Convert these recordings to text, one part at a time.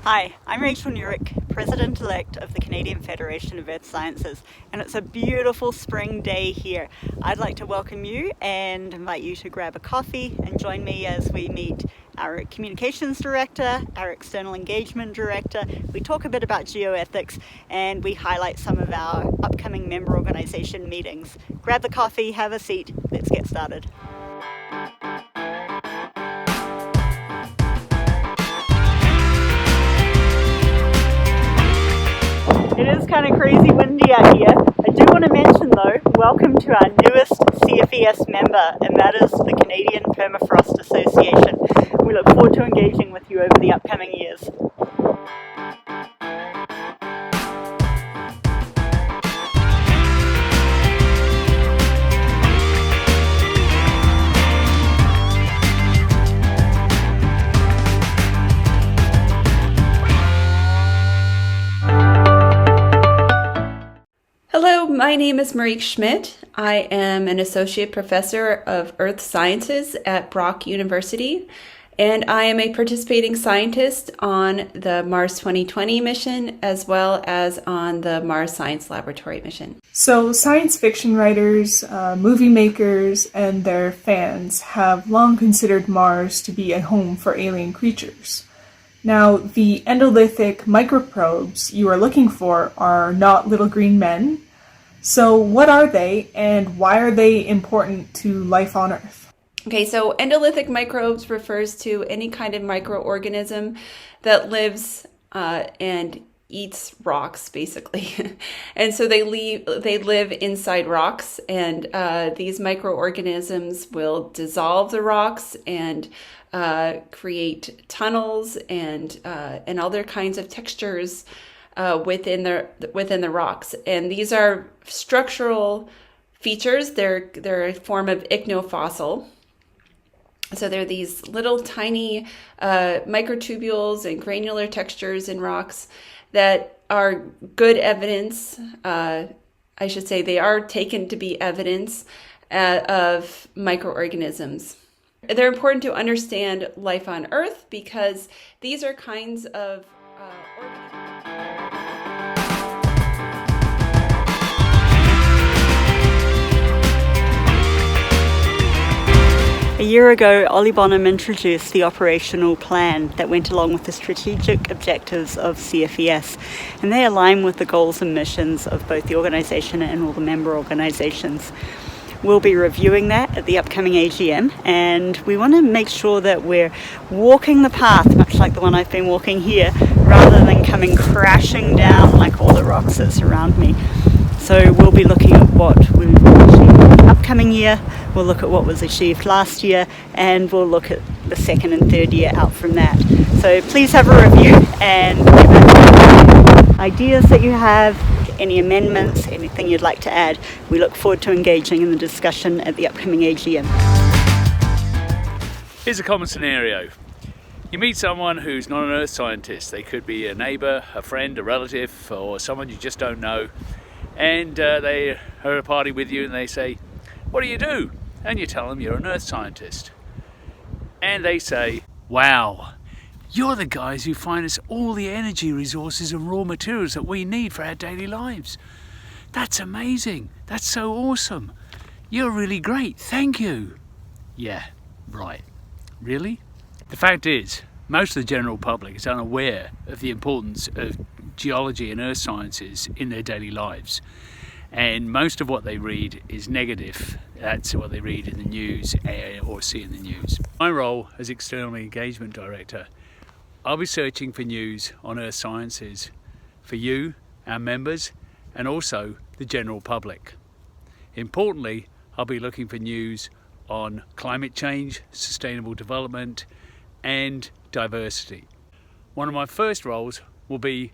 Hi, I'm Rachel Nurick, President-elect of the Canadian Federation of Earth Sciences, and it's a beautiful spring day here. I'd like to welcome you and invite you to grab a coffee and join me as we meet our Communications Director, our External Engagement Director. We talk a bit about GeoEthics and we highlight some of our upcoming member organisation meetings. Grab the coffee, have a seat, let's get started. It is kind of crazy windy out here. I do want to mention though, welcome to our newest CFES member, and that is the Canadian Permafrost Association. We look forward to engaging with you over the upcoming years. Hello, my name is Marie Schmidt. I am an Associate Professor of Earth Sciences at Brock University, and I am a participating scientist on the Mars 2020 mission as well as on the Mars Science Laboratory mission. So science fiction writers, movie makers, and their fans have long considered Mars to be a home for alien creatures. Now, the endolythic microbes you are looking for are not little green men. So what are they, and why are they important to life on Earth? Okay, so endolythic microbes refers to any kind of microorganism that lives and eats rocks, basically. And so they live inside rocks, and these microorganisms will dissolve the rocks and create tunnels and other kinds of textures within the rocks. And these are structural features. They're a form of ichneofossil. So they're these little tiny microtubules and granular textures in rocks that are good evidence. I should say they are taken to be evidence of microorganisms. They're important to understand life on Earth because these are kinds of organisms. A year ago, Ollie Bonham introduced the operational plan that went along with the strategic objectives of CFES, and they align with the goals and missions of both the organisation and all the member organisations. We'll be reviewing that at the upcoming AGM, and we want to make sure that we're walking the path, much like the one I've been walking here, rather than coming crashing down like all the rocks that surround me. So we'll be looking at what we've achieved in the upcoming year, we'll look at what was achieved last year, and we'll look at the second and third year out from that. So please have a review and give us ideas that you have, any amendments, anything you'd like to add. We look forward to engaging in the discussion at the upcoming AGM. Here's a common scenario. You meet someone who's not an earth scientist. They could be a neighbour, a friend, a relative, or someone you just don't know. And they are at a party with you and they say, "What do you do?" And you tell them you're an earth scientist. And they say, "Wow, you're the guys who find us all the energy resources and raw materials that we need for our daily lives. That's amazing. That's so awesome. You're really great. Thank you." Yeah, right. Really? The fact is, most of the general public is unaware of the importance of geology and earth sciences in their daily lives. And most of what they read is negative. That's what they read in the news or see in the news. My role as External Engagement Director, I'll be searching for news on earth sciences for you, our members, and also the general public. Importantly, I'll be looking for news on climate change, sustainable development, and diversity. One of my first roles will be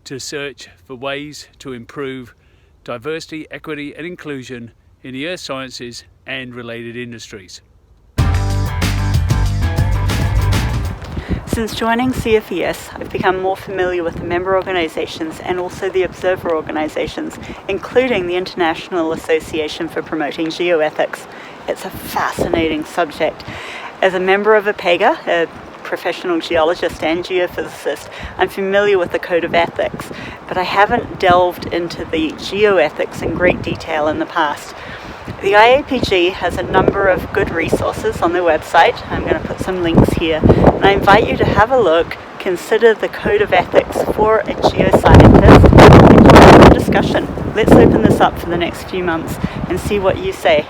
to search for ways to improve diversity, equity, and inclusion in the earth sciences and related industries. Since joining CFES, I've become more familiar with the member organisations and also the observer organisations, including the International Association for Promoting GeoEthics. It's a fascinating subject. As a member of APEGA, a professional geologist and geophysicist, I'm familiar with the Code of Ethics, but I haven't delved into the GeoEthics in great detail in the past. The IAPG has a number of good resources on their website. I'm going to put some links here, and I invite you to have a look, consider the Code of Ethics for a geoscientist, and join the discussion. Let's open this up for the next few months and see what you say.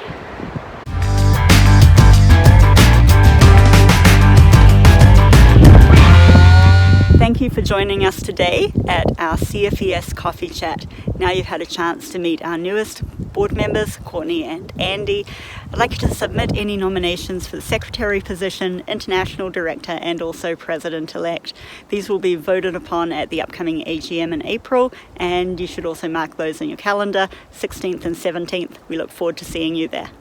Thank you for joining us today at our CFES Coffee Chat. Now you've had a chance to meet our newest board members, Courtney and Andy. I'd like you to submit any nominations for the Secretary position, International Director, and also President-elect. These will be voted upon at the upcoming AGM in April, and you should also mark those in your calendar, 16th and 17th. We look forward to seeing you there.